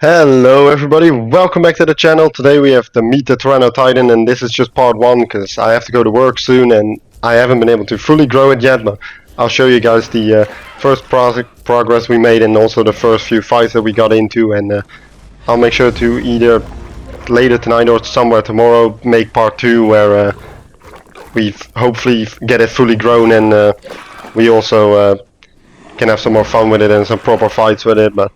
Hello everybody, welcome back to the channel. Today we have to meet the Tyrannotitan, and this is just part 1 because I have to go to work soon and I haven't been able to fully grow it yet, but I'll show you guys the first progress we made and also the first few fights that we got into, and I'll make sure to either later tonight or somewhere tomorrow make part 2 where we hopefully get it fully grown, and we also can have some more fun with it and some proper fights with it. But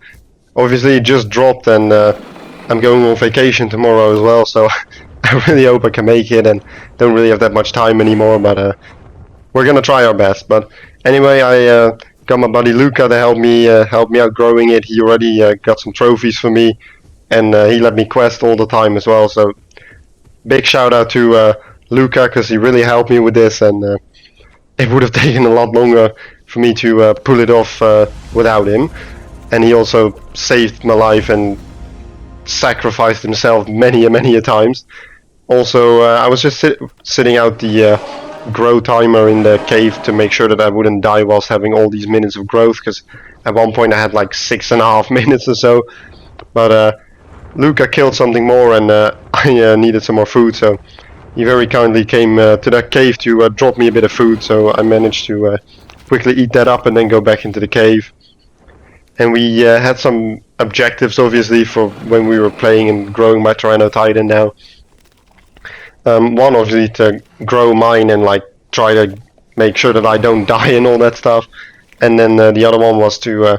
obviously it just dropped, and I'm going on vacation tomorrow as well, so I really hope I can make it and don't really have that much time anymore, but we're gonna try our best. But anyway, I got my buddy Luca to help me out growing it. He already got some trophies for me, and he let me quest all the time as well, so big shout out to Luca because he really helped me with this, and it would have taken a lot longer for me to pull it off without him. And he also saved my life and sacrificed himself many a times. Also, I was just sitting out the grow timer in the cave to make sure that I wouldn't die whilst having all these minutes of growth, because at one point I had like 6.5 minutes or so. But Luca killed something more, and I needed some more food, so he very kindly came to that cave to drop me a bit of food, so I managed to quickly eat that up and then go back into the cave. And we had some objectives, obviously, for when we were playing and growing my Tyrannotitan now. One, obviously, to grow mine and like try to make sure that I don't die and all that stuff. And then the other one was to,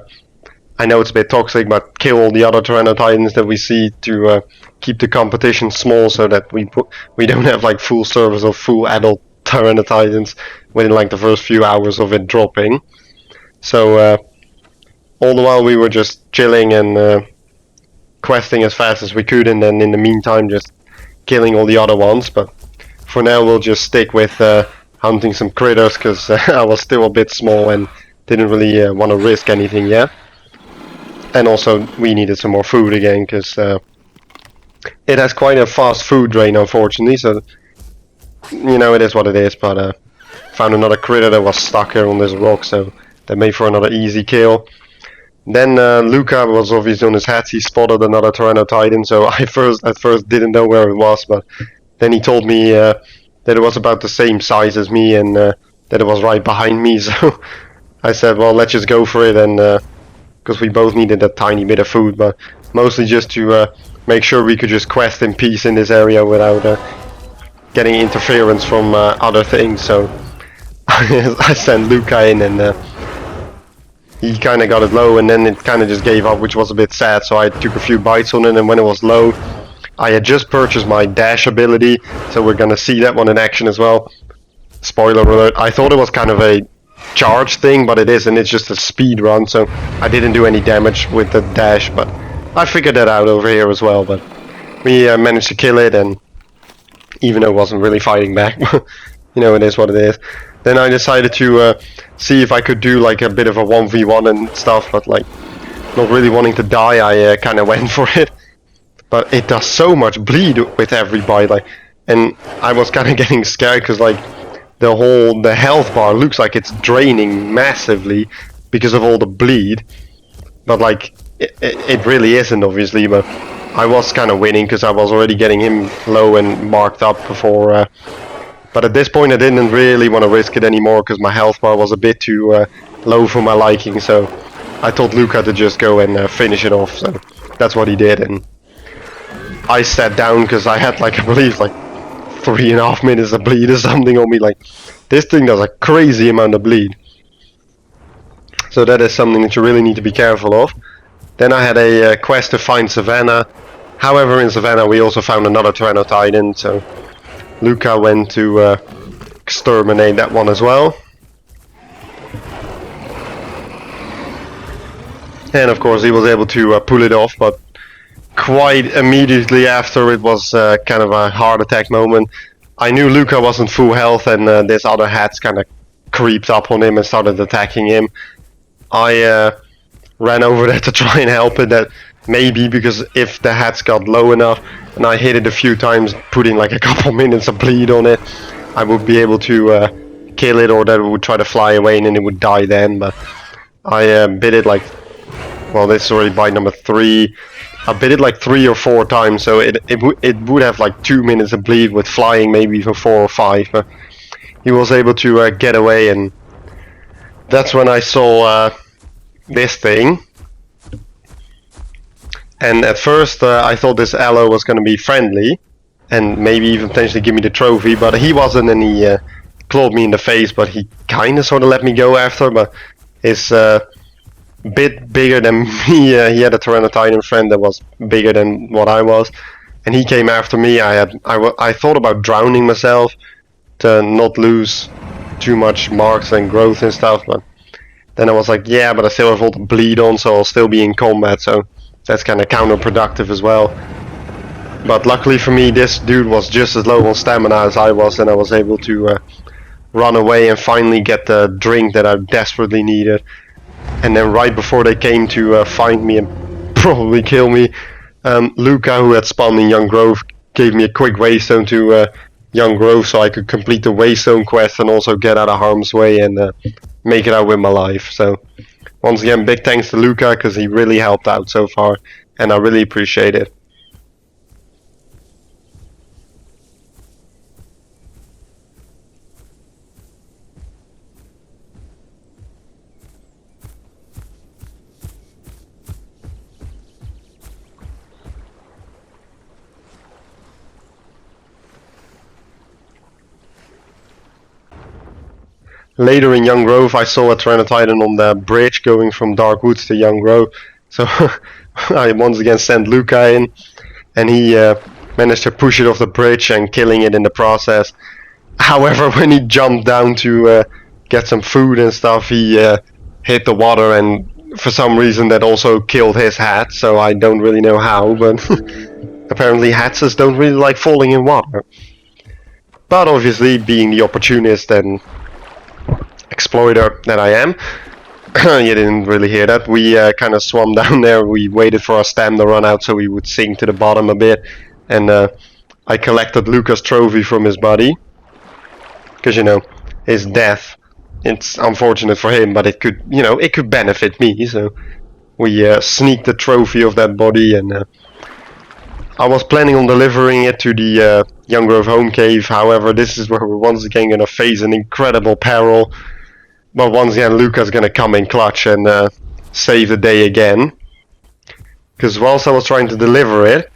I know it's a bit toxic, but kill all the other Tyrannotitans that we see to keep the competition small, so that we don't have like full service or full adult Tyrannotitans within like the first few hours of it dropping. So all the while we were just chilling and questing as fast as we could, and then in the meantime just killing all the other ones. But for now we'll just stick with hunting some critters, because I was still a bit small and didn't really want to risk anything yet. And also we needed some more food again, because it has quite a fast food drain, unfortunately, so you know, it is what it is. But found another critter that was stuck here on this rock, so that made for another easy kill. Then Luca was obviously on his hats. He spotted another Tyrannotitan, so I at first didn't know where it was, but then he told me that it was about the same size as me, and that it was right behind me. So I said, well, let's just go for it, and because we both needed a tiny bit of food, but mostly just to make sure we could just quest in peace in this area without getting interference from other things. So I sent Luca in, and he kind of got it low, and then it kind of just gave up, which was a bit sad. So I took a few bites on it, and when it was low, I had just purchased my dash ability, so we're gonna see that one in action as well. Spoiler alert, I thought it was kind of a charge thing, but it isn't. It's just a speed run, so I didn't do any damage with the dash, but I figured that out over here as well. But we managed to kill it, and even though it wasn't really fighting back, you know, it is what it is. Then I decided to see if I could do like a bit of a 1v1 and stuff, but like not really wanting to die, I kind of went for it. But it does so much bleed with every bite, like, and I was kind of getting scared because like the health bar looks like it's draining massively because of all the bleed, but like it really isn't, obviously. But I was kind of winning because I was already getting him low and marked up before. But at this point I didn't really want to risk it anymore because my health bar was a bit too low for my liking, so I told Luca to just go and finish it off, so that's what he did. And I sat down because I had like, I believe like 3.5 minutes of bleed or something on me. Like, this thing does a crazy amount of bleed, so that is something that you really need to be careful of. Then I had a quest to find Savannah. However, in Savannah we also found another Tyrannotitan, so Luca went to exterminate that one as well. And of course he was able to pull it off, but quite immediately after it was kind of a heart attack moment. I knew Luca wasn't full health, and this other hats kind of creeped up on him and started attacking him. I ran over there to try and help it, that maybe because if the hats got low enough and I hit it a few times, putting like a couple minutes of bleed on it, I would be able to kill it, or that it would try to fly away and then it would die then. But I bit it like well, this is already bite number 3. I bit it like 3 or 4 times, so it would have like 2 minutes of bleed with flying, maybe even 4 or 5. But he was able to get away, and that's when I saw this thing. And at first I thought this Aloe was going to be friendly and maybe even potentially give me the trophy, but he wasn't, and he clawed me in the face, but he kind of sort of let me go after. But his bit bigger than me. He had a Tyrannotitan friend that was bigger than what I was, and he came after me. I thought about drowning myself to not lose too much marks and growth and stuff, but then I was like, yeah, but I still have all the bleed on, so I'll still be in combat, so that's kind of counterproductive as well. But luckily for me, this dude was just as low on stamina as I was, and I was able to run away and finally get the drink that I desperately needed. And then right before they came to find me and probably kill me, Luca, who had spawned in Young Grove, gave me a quick waystone to Young Grove so I could complete the waystone quest and also get out of harm's way and make it out with my life. So once again, big thanks to Luca, because he really helped out so far, and I really appreciate it. Later in Young Grove, I saw a Tyrannotitan on the bridge going from Dark Woods to Young Grove, so I once again sent Luca in, and he managed to push it off the bridge and killing it in the process. However, when he jumped down to get some food and stuff, he hit the water, and for some reason that also killed his hat, so I don't really know how, but apparently hatses don't really like falling in water. But obviously, being the opportunist and exploiter that I am, you didn't really hear that. We kind of swam down there. We waited for our stamina to run out so we would sink to the bottom a bit, and I collected Luca's trophy from his body, because you know, his death, it's unfortunate for him, but it could, you know, it could benefit me. So we sneaked the trophy of that body, and I was planning on delivering it to the Young Grove home cave. However, this is where we're once again going to face an incredible peril. But once again, Luca's gonna come in clutch and save the day again. Because whilst I was trying to deliver it,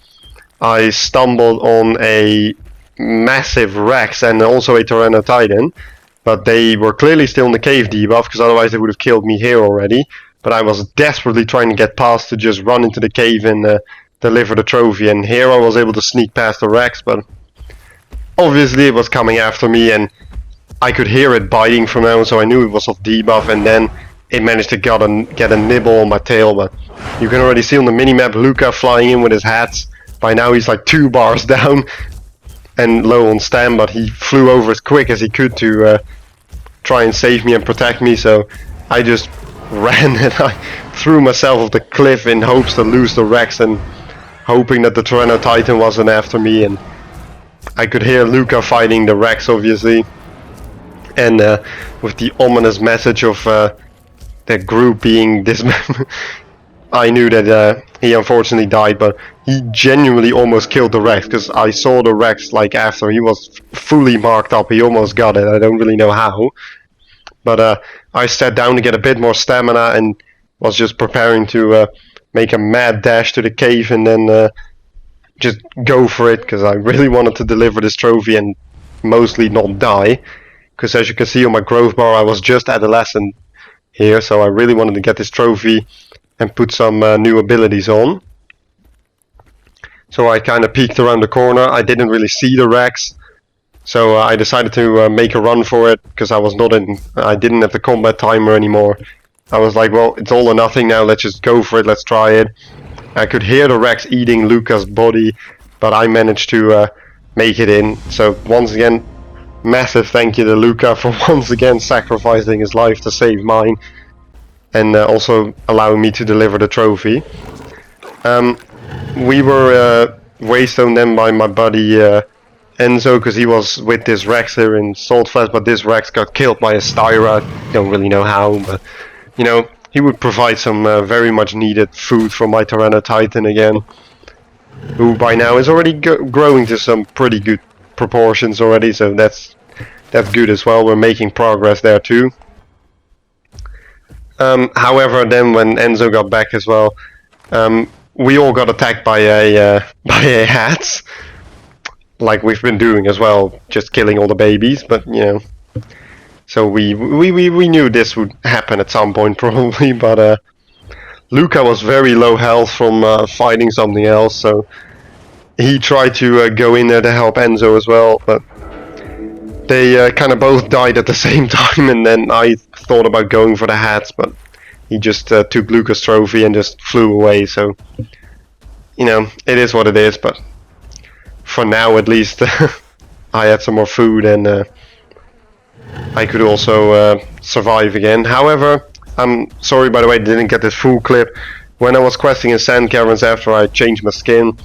I stumbled on a massive Rex and also a Tyrannotitan. But they were clearly still in the cave debuff, because otherwise they would have killed me here already. But I was desperately trying to get past to just run into the cave and deliver the trophy. And here I was able to sneak past the Rex, but obviously it was coming after me, and I could hear it biting from now, so I knew it was off debuff, and then it managed to get a nibble on my tail. But you can already see on the minimap Luca flying in with his hats. By now he's like 2 bars down and low on stam, but he flew over as quick as he could to try and save me and protect me, so I just ran and I threw myself off the cliff in hopes to lose the Rex and hoping that the Tyrannotitan wasn't after me. And I could hear Luca fighting the Rex, obviously. And with the ominous message of the group being dismembered, I knew that he unfortunately died, but he genuinely almost killed the Rex, because I saw the Rex like after he was fully marked up. He almost got it. I don't really know how, but I sat down to get a bit more stamina and was just preparing to make a mad dash to the cave and then just go for it, because I really wanted to deliver this trophy and mostly not die. Because as you can see on my growth bar, I was just adolescent here, so I really wanted to get this trophy and put some new abilities on. So I kind of peeked around the corner. I didn't really see the Rex, so I decided to make a run for it, because I didn't have the combat timer anymore. I was like, well, it's all or nothing now, let's just go for it, let's try it. I could hear the Rex eating Luca's body, but I managed to make it in. So once again, massive thank you to Luca for once again sacrificing his life to save mine, and also allowing me to deliver the trophy. We were waystoned then by my buddy Enzo, because he was with this Rex here in Saltflash, but this Rex got killed by a Styra. I don't really know how, but you know, he would provide some very much needed food for my Tyrannotitan again, who by now is already growing to some pretty good proportions already, so that's good as well. We're making progress there too. However, then when Enzo got back as well, we all got attacked by a hats, like we've been doing as well, just killing all the babies. But you know, so we knew this would happen at some point probably. But Luca was very low health from fighting something else, so he tried to go in there to help Enzo as well, but they kind of both died at the same time, and then I thought about going for the hats, but he just took Luca's trophy and just flew away, so you know, it is what it is. But for now at least I had some more food, and I could also survive again. However, I'm sorry by the way, I didn't get this full clip. When I was questing in sand caverns after I changed my skin,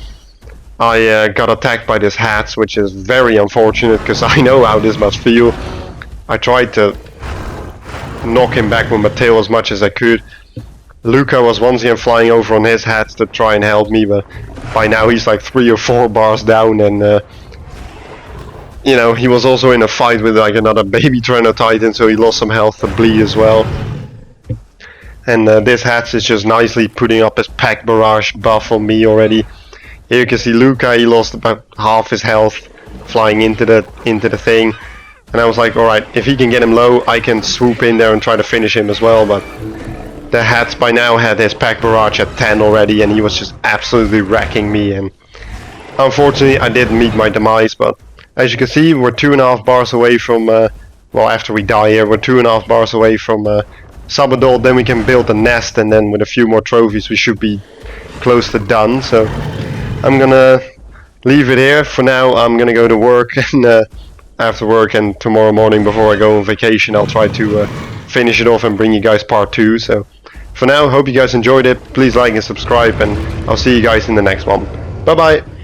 I got attacked by this hats, which is very unfortunate because I know how this must feel. I tried to knock him back with my tail as much as I could. Luca was once again flying over on his hats to try and help me, but by now he's like 3 or 4 bars down, and you know, he was also in a fight with like another baby Tyrannotitan, so he lost some health to bleed as well. And this hats is just nicely putting up his pack barrage buff on me already. Here you can see Luca, he lost about half his health flying into the thing, and I was like, alright, if he can get him low, I can swoop in there and try to finish him as well. But the hats by now had his pack barrage at 10 already, and he was just absolutely wrecking me, and unfortunately I did meet my demise. But as you can see, we're 2.5 bars away from, well, after we die here, we're 2.5 bars away from Sabadol. Then we can build a nest, and then with a few more trophies we should be close to done. So I'm gonna leave it here for now. I'm gonna go to work, and after work and tomorrow morning before I go on vacation, I'll try to finish it off and bring you guys part 2. So for now, hope you guys enjoyed it. Please like and subscribe, and I'll see you guys in the next one. Bye bye.